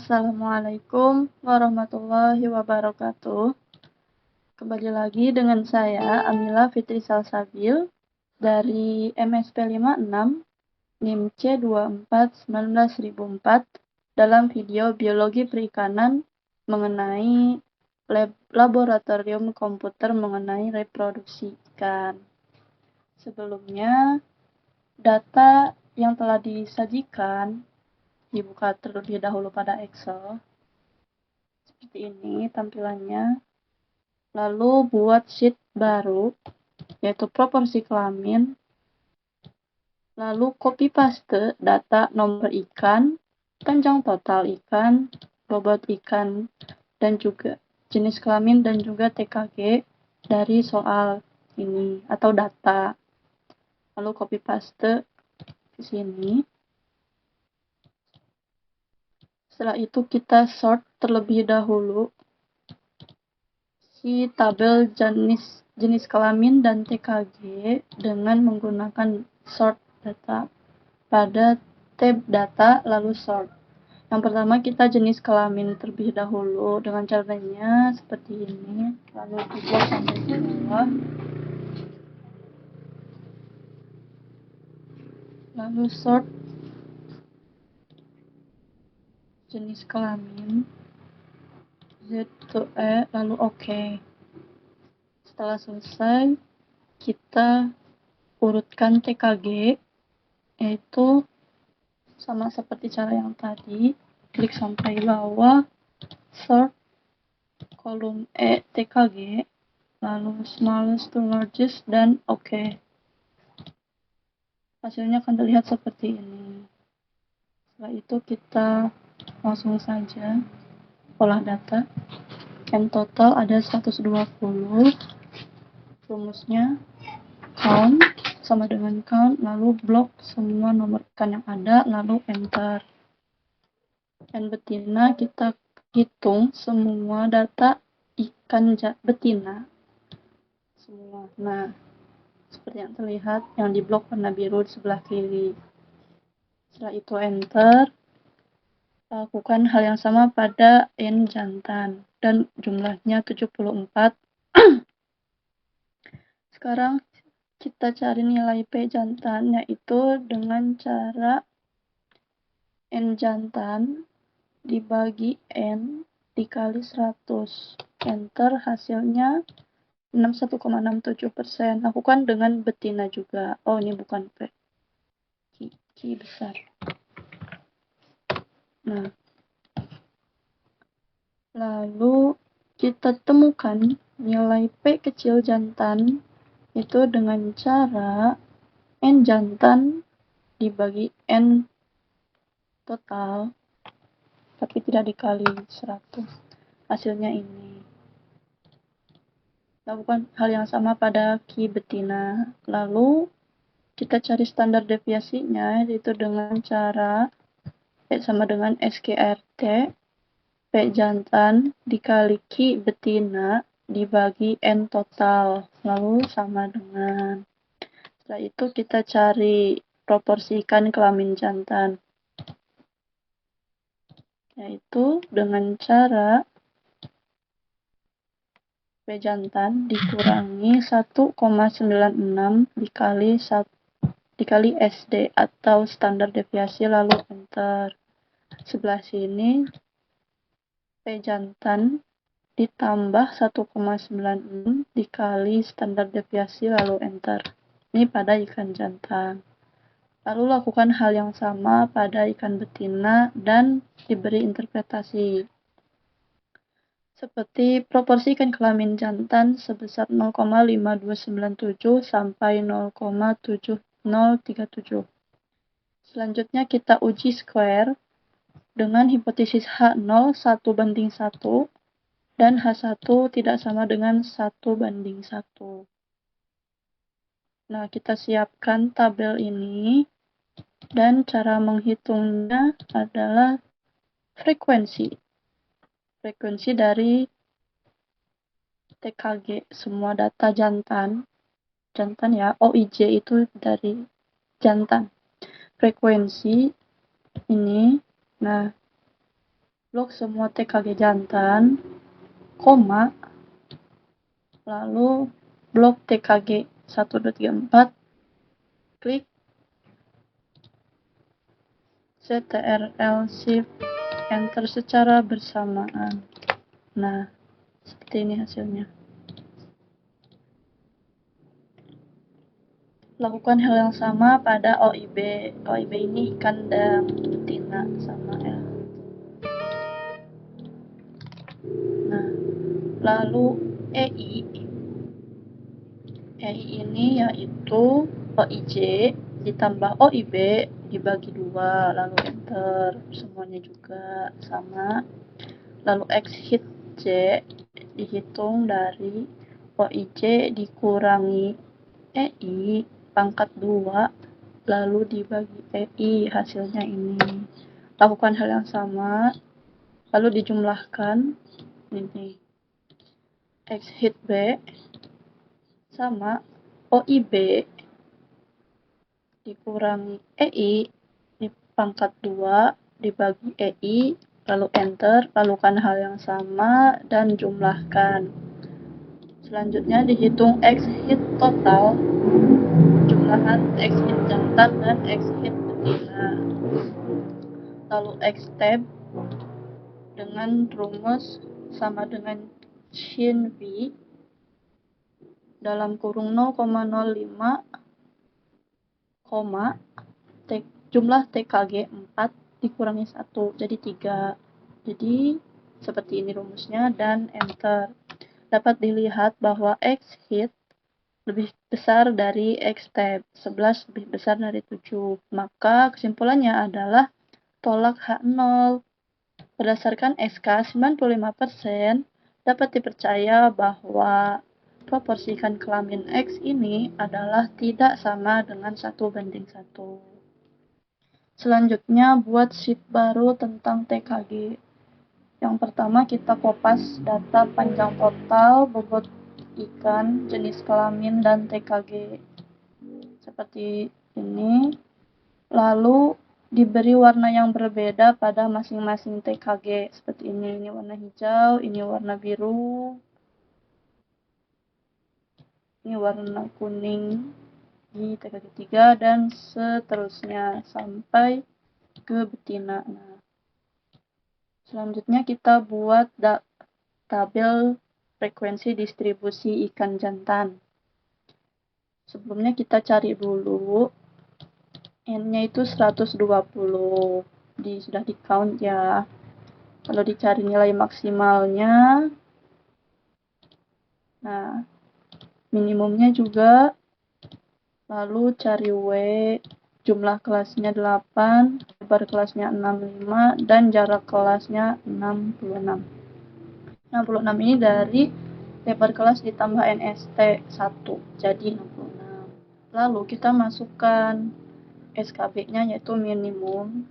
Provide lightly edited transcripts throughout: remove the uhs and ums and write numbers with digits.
Assalamualaikum warahmatullahi wabarakatuh. Kembali lagi dengan saya, Amila Fitri Salsabil, dari MSP 56, NIM C24-19004, dalam video Biologi Perikanan mengenai laboratorium komputer mengenai reproduksi ikan. Sebelumnya, data yang telah disajikan dibuka terlebih dahulu pada Excel. Seperti ini tampilannya. Lalu buat sheet baru, yaitu proporsi kelamin. Lalu copy paste data nomor ikan, panjang total ikan, bobot ikan, dan juga jenis kelamin dan juga TKG dari soal ini atau data. Lalu copy paste di sini. Setelah itu kita sort terlebih dahulu si tabel jenis kelamin dan TKG dengan menggunakan sort data pada tab data lalu sort. Yang pertama kita jenis kelamin terlebih dahulu dengan caranya seperti ini, lalu kita sampai ke bawah, lalu sort jenis kelamin Z to E, lalu OK. Setelah selesai, kita urutkan TKG, yaitu sama seperti cara yang tadi, klik sampai bawah, sort kolom E TKG, lalu smallest to largest, dan OK. Hasilnya akan terlihat seperti ini. Setelah itu kita langsung saja olah data. N total ada 120. Rumusnya count sama dengan count, lalu blok semua nomor ikan yang ada, lalu enter. N betina kita hitung semua data ikan betina semua. Nah, seperti yang terlihat yang di blok warna biru di sebelah kiri. Setelah itu enter. Lakukan hal yang sama pada N jantan dan jumlahnya 74. Sekarang kita cari nilai P jantan, yaitu dengan cara N jantan dibagi N dikali 100. Enter, hasilnya 61,67%. Lakukan dengan betina juga. Oh, ini bukan P. Q besar. Nah, lalu kita temukan nilai P kecil jantan itu dengan cara N jantan dibagi N total, tapi tidak dikali 100. Hasilnya ini. Lakukan hal yang sama pada Q betina. Lalu kita cari standar deviasinya, yaitu dengan cara P sama dengan SKRT, P jantan dikali Q betina dibagi N total, lalu sama dengan. Setelah itu kita cari proporsi ikan kelamin jantan, yaitu dengan cara P jantan dikurangi 1,96 dikali SD atau standar deviasi, lalu enter. Sebelah sini P jantan ditambah 1,96 dikali standar deviasi, lalu enter. Ini pada ikan jantan. Lalu lakukan hal yang sama pada ikan betina dan diberi interpretasi. Seperti proporsi ikan kelamin jantan sebesar 0,5297 sampai 0,7037. Selanjutnya kita uji square dengan hipotesis H0 1:1 dan H1 tidak sama dengan 1:1. Nah, kita siapkan tabel ini dan cara menghitungnya adalah frekuensi dari TKG semua data jantan ya, OIJ itu dari jantan. Frekuensi ini, nah blok semua TKG jantan, koma, lalu blok TKG 1, 2, 3, 4, klik CTRL Shift Enter secara bersamaan. Nah, seperti ini hasilnya. Lakukan hal yang sama pada OIB. OIB ini ikan dan betina sama ya. Nah, lalu EI. EI ini yaitu OIJ ditambah OIB dibagi 2, lalu enter, semuanya juga sama. Lalu X hit J dihitung dari OIJ dikurangi EI pangkat 2 lalu dibagi EI, hasilnya ini. Lakukan hal yang sama, lalu dijumlahkan ini. X hit B sama OIB dikurangi EI di pangkat 2 dibagi EI, lalu enter, lakukan hal yang sama dan jumlahkan. Selanjutnya dihitung X hit total, jumlahan X hit jantan dan X hit betina. Lalu X tab dengan rumus sama dengan sin V dalam kurung 0,05, jumlah TKG 4 dikurangi 1, jadi 3. Jadi seperti ini rumusnya dan enter. Dapat dilihat bahwa X hit lebih besar dari X tab, 11 lebih besar dari 7. Maka kesimpulannya adalah tolak H0. Berdasarkan SK 95%, dapat dipercaya bahwa proporsi ikan kelamin X ini adalah tidak sama dengan 1:1. Selanjutnya, buat sheet baru tentang TKG. Yang pertama, kita kopas data panjang total, bobot ikan, jenis kelamin, dan TKG. Seperti ini. Lalu diberi warna yang berbeda pada masing-masing TKG. Seperti ini warna hijau, ini warna biru, ini warna kuning di TKG 3, dan seterusnya sampai ke betina. Nah, selanjutnya kita buat tabel frekuensi distribusi ikan jantan. Sebelumnya kita cari dulu N-nya itu 120. Sudah di count ya. Kalau dicari nilai maksimalnya, nah minimumnya juga, lalu cari W, jumlah kelasnya 8, lebar kelasnya 65, dan jarak kelasnya 66. 66 ini dari lebar kelas ditambah NST 1, jadi 66. Lalu kita masukkan SKB-nya yaitu minimum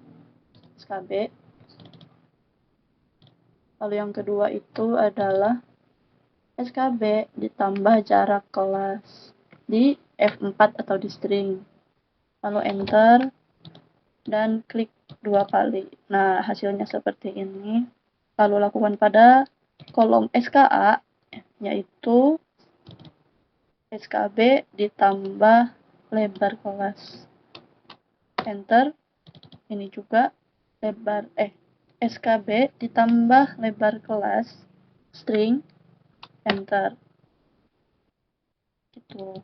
SKB. Lalu yang kedua itu adalah SKB ditambah jarak kelas di F4 atau di string. Lalu enter dan klik 2 kali. Nah, hasilnya seperti ini. Lalu lakukan pada kolom SKA, yaitu SKB ditambah lebar kelas. Enter. Ini juga SKB ditambah lebar kelas string, enter. Gitu.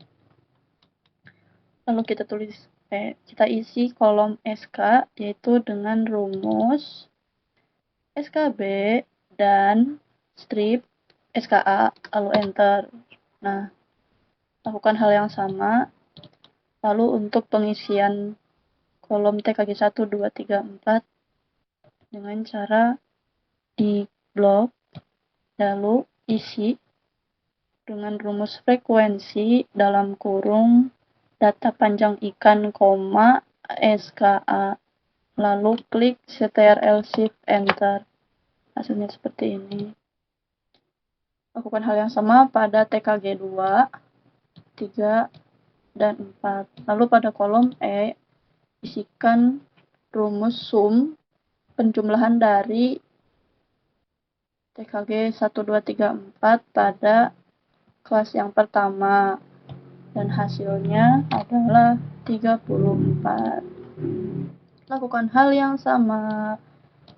Lalu kita isi kolom SK yaitu dengan rumus SKB dan strip SKA, lalu enter. Nah, lakukan hal yang sama. Lalu untuk pengisian kolom TKG 1, 2, 3, 4 dengan cara di blok, lalu isi dengan rumus frekuensi dalam kurung data panjang ikan, SKA, lalu klik CTRL Shift Enter. Hasilnya seperti ini. Lakukan hal yang sama pada TKG 2, 3, dan 4. Lalu pada kolom E, isikan rumus sum penjumlahan dari TKG 1, 2, 3, 4 pada kelas yang pertama. Dan hasilnya adalah 34. Lakukan hal yang sama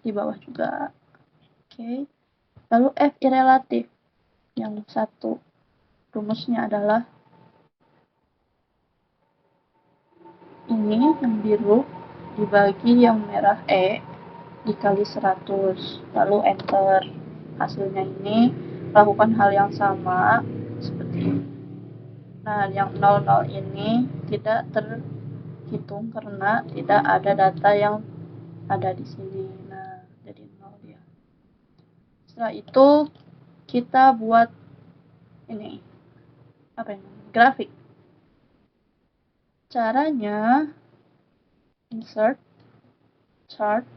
di bawah juga. Oke. Lalu F irelatif. Yang satu. Rumusnya adalah ini yang biru dibagi yang merah E dikali 100. Lalu enter. Hasilnya ini lakukan hal yang sama seperti ini. Nah, yang 00 ini tidak terhitung karena tidak ada data yang ada di sini. Nah, jadi 0 dia. Setelah itu kita buat ini apa ini? Grafik. Caranya insert chart,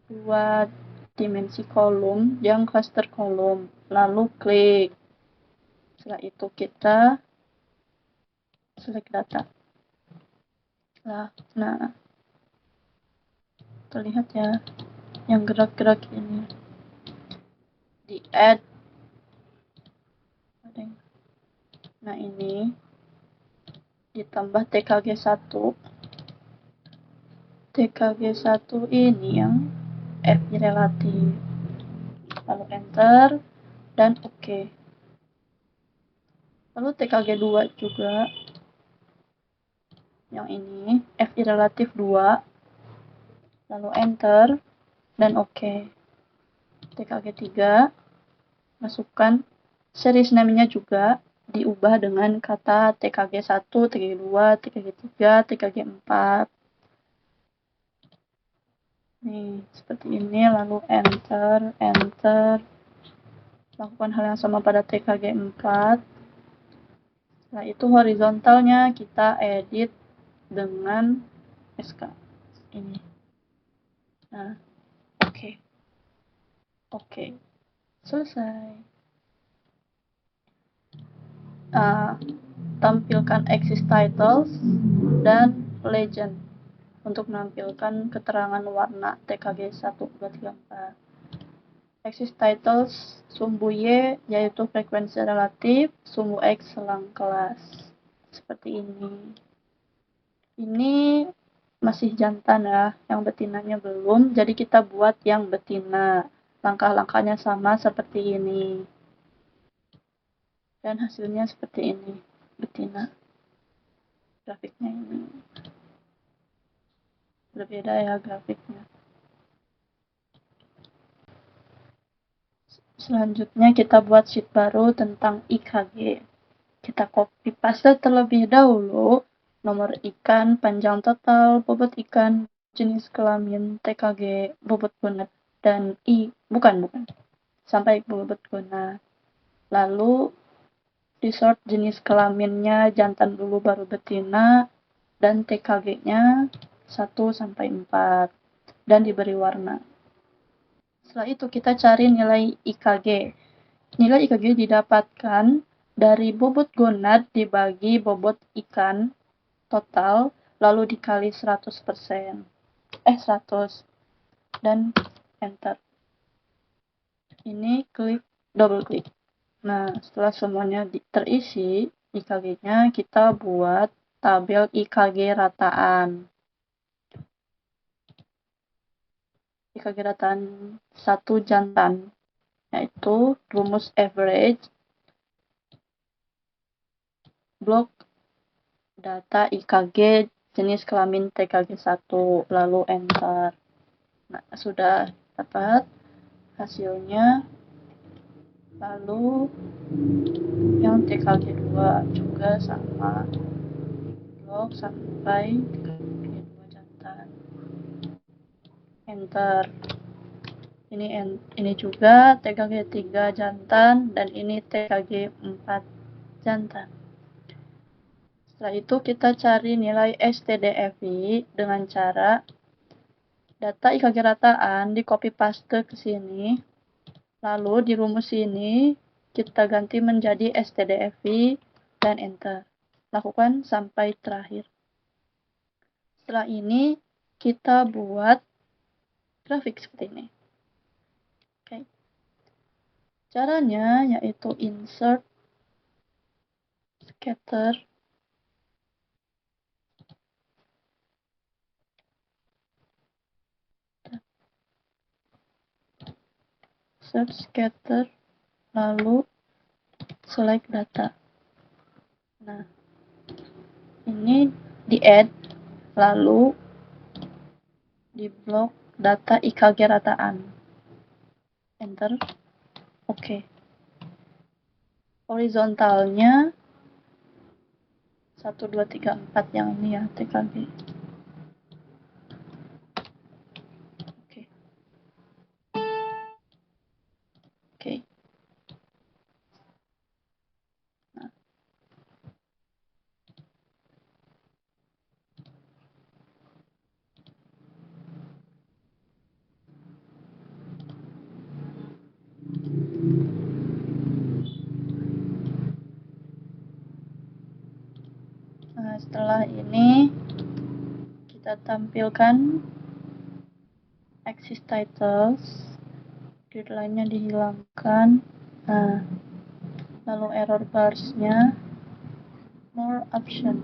buat dimensi kolom yang cluster kolom, lalu klik. Setelah itu kita select data. Nah, terlihat ya yang gerak-gerak ini. Di add. Nah, ini ditambah TKG 1. TKG 1 ini yang F relatif. Lalu enter dan oke. Lalu TKG 2 juga. Yang ini F relatif 2. Lalu enter dan oke. TKG 3 masukkan series name-nya juga diubah dengan kata TKG 1, TKG 2, TKG 3, TKG 4. Nih, seperti ini, lalu enter. Lakukan hal yang sama pada TKG 4. Setelah itu horizontalnya kita edit dengan SK. Ini. Nah, oke. Selesai. Tampilkan exist titles dan legend untuk menampilkan keterangan warna TKG 1, 2, 3, 4. Exist titles sumbu Y yaitu frekuensi relatif, sumbu X selang kelas. Seperti ini. Ini masih jantan ya, yang betinanya belum, jadi kita buat yang betina. Langkah-langkahnya sama seperti ini. Dan hasilnya seperti ini, betina. Grafiknya ini. Berbeda ya grafiknya. Selanjutnya kita buat sheet baru tentang IKG. Kita copy paste terlebih dahulu nomor ikan, panjang total, bobot ikan, jenis kelamin, TKG, bobot guna, dan bukan, sampai bobot guna. Lalu disort jenis kelaminnya jantan dulu baru betina, dan TKG-nya 1 sampai 4, dan diberi warna. Setelah itu kita cari nilai IKG. Nilai IKG didapatkan dari bobot gonad dibagi bobot ikan total, lalu dikali 100%. 100. Dan enter. Ini double klik. Nah, setelah semuanya terisi IKG-nya, kita buat tabel IKG rataan. IKG rataan 1 jantan, yaitu rumus average blok data IKG jenis kelamin TKG 1, lalu enter. Nah, sudah dapat hasilnya. Lalu yang TKG 2 juga sama, blok sampai TKG 2 jantan. Enter. Ini juga TKG 3 jantan, dan ini TKG 4 jantan. Setelah itu kita cari nilai STDFI dengan cara data IKG rataan di copy paste ke sini, lalu di rumus ini kita ganti menjadi STDFI dan enter. Lakukan sampai terakhir. Setelah ini kita buat grafik seperti ini. Caranya yaitu insert, scatter, scatter, lalu select data. Nah, ini di add, lalu di blok data IKG rataan. Enter. Oke. Horizontalnya 1, 2, 3, 4 yang ini ya, TKG. Oke. Oke. Nah, setelah ini kita tampilkan axis titles, gridline-nya dihilangkan. Nah, lalu error bars-nya, more option,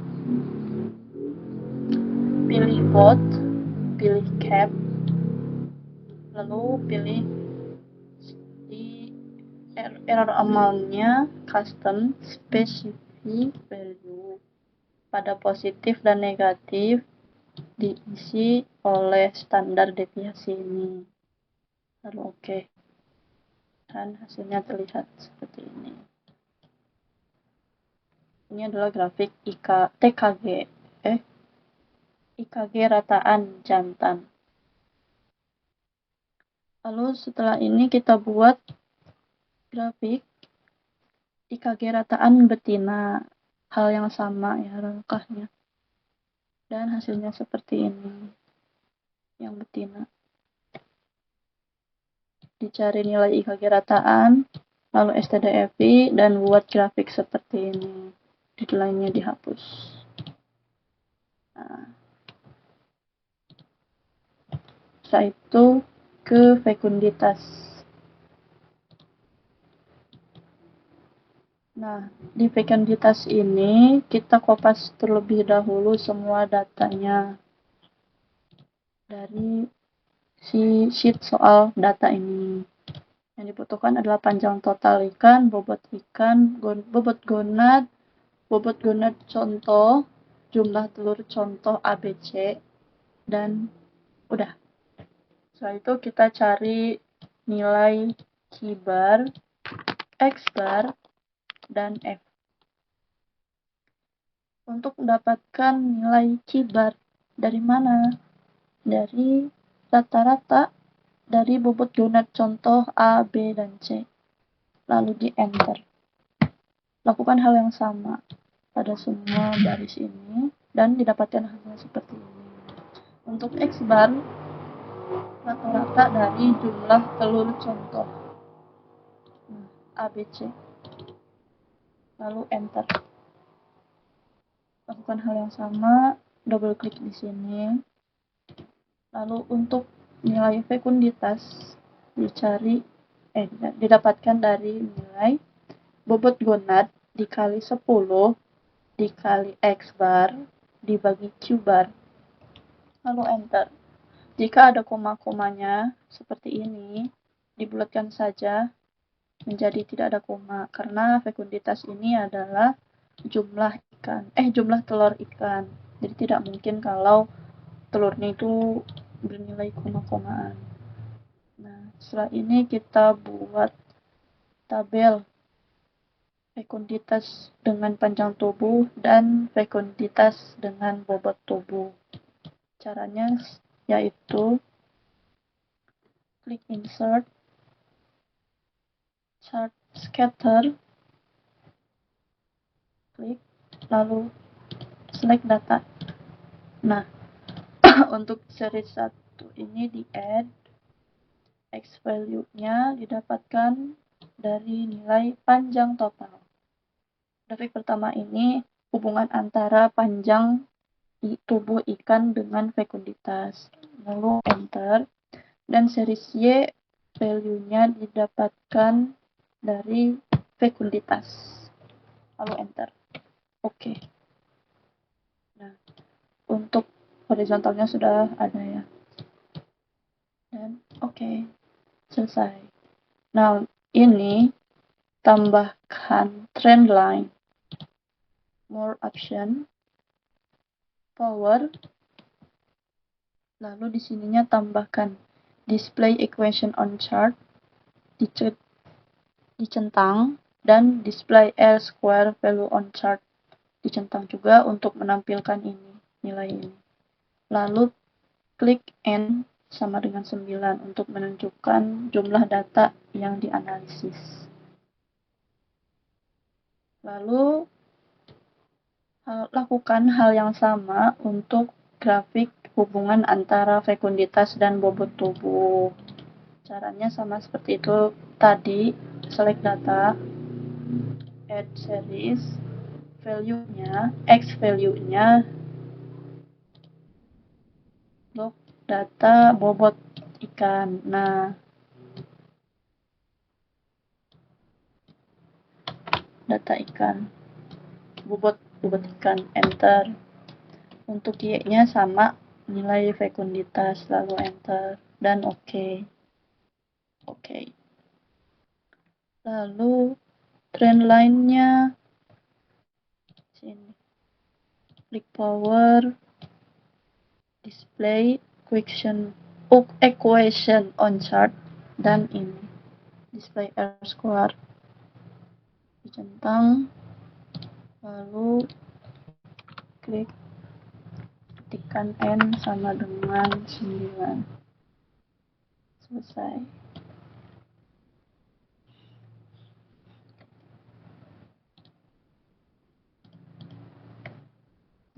pilih both, pilih cap, lalu pilih di error amount-nya custom specific value. Pada positif dan negatif diisi oleh standar deviasi ini. Lalu oke. Dan hasilnya terlihat seperti ini. Ini adalah grafik IKG rataan jantan. Lalu setelah ini kita buat grafik IKG rataan betina. Hal yang sama ya langkahnya. Dan hasilnya seperti ini. Yang betina. Dicari nilai IKG rataan, lalu stdfi, dan buat grafik seperti ini. Deadline-nya dihapus. Nah, setelah itu ke fekunditas. Nah, di fekunditas ini kita kopas terlebih dahulu semua datanya dari si sheet soal data ini. Yang dibutuhkan adalah panjang total ikan, bobot gonad contoh, jumlah telur contoh ABC, dan udah. Setelah itu kita cari nilai Q bar, X bar, dan F. Untuk mendapatkan nilai Q bar dari mana? Dari rata-rata dari bobot gonad contoh A, B, dan C. Lalu di enter. Lakukan hal yang sama pada semua baris ini dan didapatkan hasilnya seperti ini. Untuk X bar, rata-rata dari jumlah telur contoh A, B, C. Lalu enter. Lakukan hal yang sama, double klik di sini. Lalu untuk nilai fekunditas didapatkan dari nilai bobot gonad dikali 10 dikali X bar dibagi Q bar. Lalu enter. Jika ada koma-komanya seperti ini, dibulatkan saja menjadi tidak ada koma karena fekunditas ini adalah jumlah telur ikan. Jadi tidak mungkin kalau telurnya itu bernilai koma-komaan. Nah, setelah ini kita buat tabel fekunditas dengan panjang tubuh dan fekunditas dengan bobot tubuh. Caranya yaitu klik insert, chart scatter, klik, lalu select data. Nah, untuk seri 1 ini di add, X value-nya didapatkan dari nilai panjang total. Grafik pertama ini hubungan antara panjang tubuh ikan dengan fekunditas. Lalu enter. Dan series Y value-nya didapatkan dari fekunditas, lalu enter. Oke. Nah, untuk horizontalnya sudah ada ya. Dan oke, selesai. Nah, ini tambahkan trend line, more option, power, lalu di sininya tambahkan display equation on chart, dicentang, dan display R square value on chart, dicentang juga untuk menampilkan ini, nilai ini. Lalu klik N sama dengan 9 untuk menunjukkan jumlah data yang dianalisis. Lalu lakukan hal yang sama untuk grafik hubungan antara fekunditas dan bobot tubuh. Caranya sama seperti itu tadi, select data, add series, value-nya, X value-nya, log data bobot ikan. Nah, data ikan, bobot ikan, enter. Untuk Y-nya sama, nilai fekunditas, lalu enter, dan oke. Oke. Lalu trend line-nya sini. Klik power, display equation on chart, dan ini display R square. Dicentang, lalu klik tekan N sama dengan 9. Selesai.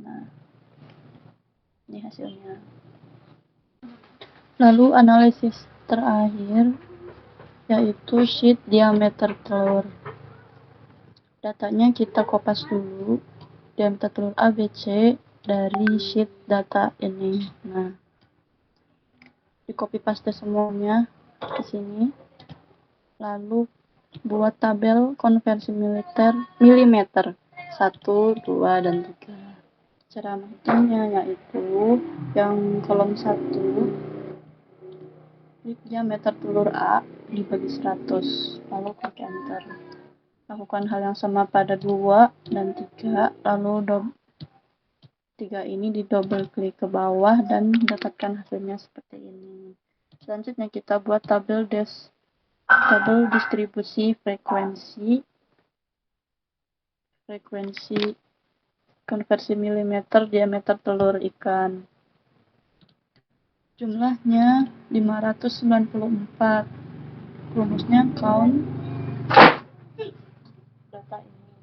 Nah, ini hasilnya. Lalu analisis terakhir yaitu sheet diameter telur. Datanya kita kopas dulu, diameter telur ABC dari sheet data ini. Nah, di copy paste semuanya ke sini. Lalu buat tabel konversi milimeter 1, 2, dan 3. Cara menghitungnya yaitu yang kolom 1, klik diameter telur A dibagi 100, lalu klik enter. Lakukan hal yang sama pada 2 dan 3, lalu 3 ini di double klik ke bawah dan dapatkan hasilnya seperti ini. Selanjutnya kita buat tabel distribusi frekuensi konversi milimeter diameter telur ikan. Jumlahnya 594. Rumusnya count data ini.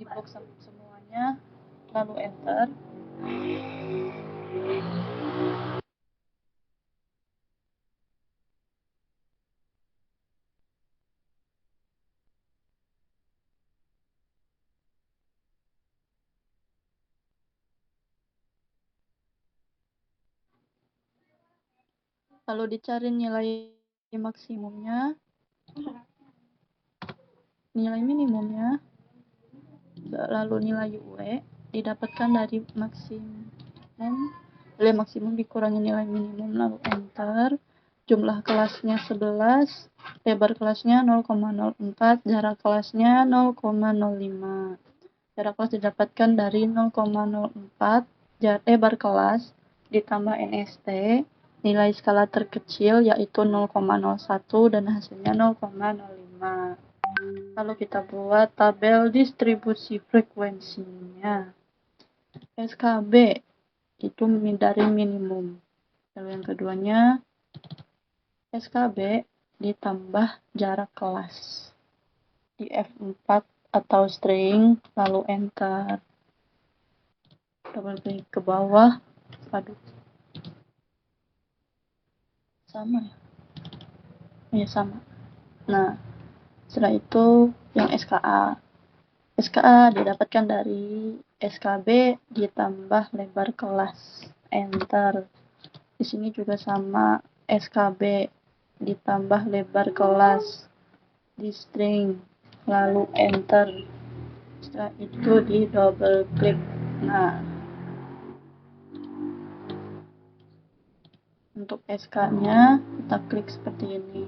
Di blok semuanya, lalu enter. Lalu dicari nilai maksimumnya, nilai minimumnya, lalu nilai UE didapatkan dari maksimum, nilai maksimum dikurangi nilai minimum, lalu enter. Jumlah kelasnya 11, lebar kelasnya 0,04, jarak kelasnya 0,05. Jarak kelas didapatkan dari 0,04 lebar kelas ditambah NST, nilai skala terkecil yaitu 0,01 dan hasilnya 0,05. Lalu kita buat tabel distribusi frekuensinya. SKB itu dari minimum. Lalu yang keduanya SKB ditambah jarak kelas di F4 atau string, lalu enter. Double klik ke bawah, aduh, sama ya, sama. Nah, setelah itu yang SKA didapatkan dari SKB ditambah lebar kelas, enter. Di sini juga sama, SKB ditambah lebar kelas di string, lalu enter. Setelah itu di double klik. Nah, untuk SK-nya kita klik seperti ini.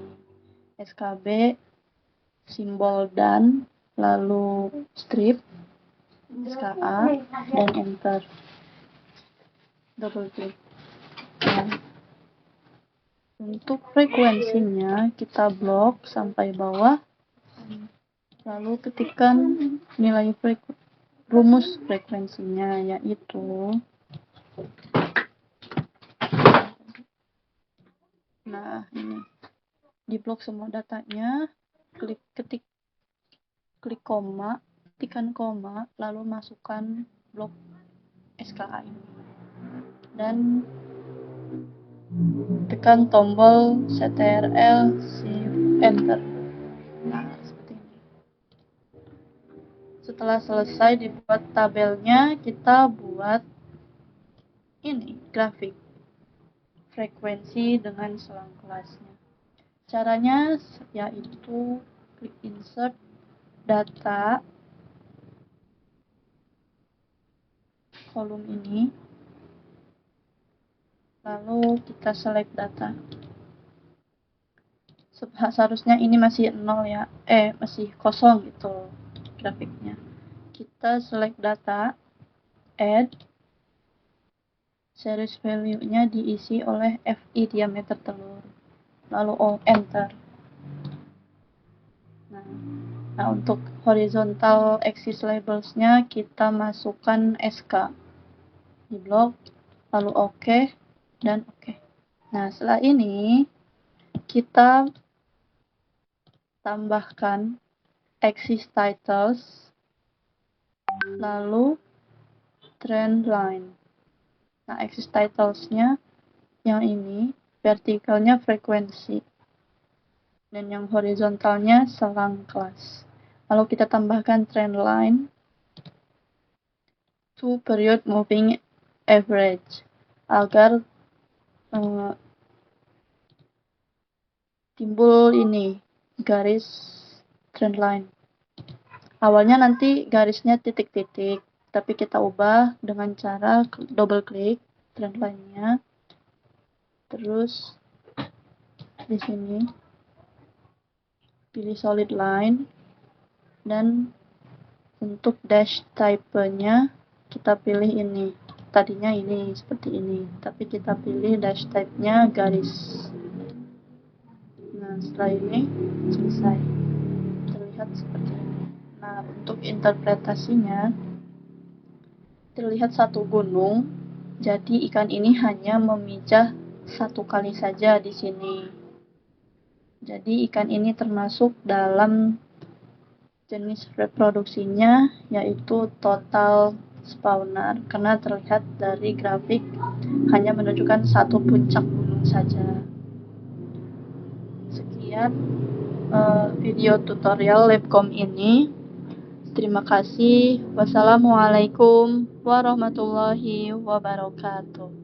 SKB, simbol dan, lalu strip, SKA, dan enter. Double klik. Nah, untuk frekuensinya kita blok sampai bawah, lalu ketikkan nilai rumus frekuensinya, yaitu ini di blok semua datanya, ketik koma, ketikan koma, lalu masukkan blok SKA ini dan tekan tombol Ctrl Shift Enter. Nah, seperti ini. Setelah selesai dibuat tabelnya, kita buat ini grafik frekuensi dengan selang kelasnya. Caranya yaitu klik insert data kolom ini, lalu kita select data. Seharusnya ini masih 0 ya, masih kosong gitu grafiknya. Kita select data, add, series value-nya diisi oleh FI diameter telur, lalu enter. Nah, untuk horizontal axis labels-nya kita masukkan SK di blok, lalu OK dan OK. Nah, setelah ini kita tambahkan axis titles, lalu trend line. Nah, axis titles-nya yang ini, vertikalnya frekuensi, dan yang horizontalnya selang kelas. Lalu kita tambahkan trend line to period moving average agar timbul ini garis trend line. Awalnya nanti garisnya titik-titik, tapi kita ubah dengan cara double klik trend line-nya, terus di sini pilih solid line, dan untuk dash type-nya kita pilih ini. Tadinya ini seperti ini, tapi kita pilih dash type-nya garis. Nah, setelah ini selesai, terlihat seperti ini. Nah, untuk interpretasinya terlihat satu gunung, jadi ikan ini hanya memijah satu kali saja di sini. Jadi ikan ini termasuk dalam jenis reproduksinya, yaitu total spawner, karena terlihat dari grafik hanya menunjukkan satu puncak gunung saja. Sekian video tutorial Labcom ini. Terima kasih. Wassalamualaikum warahmatullahi wabarakatuh.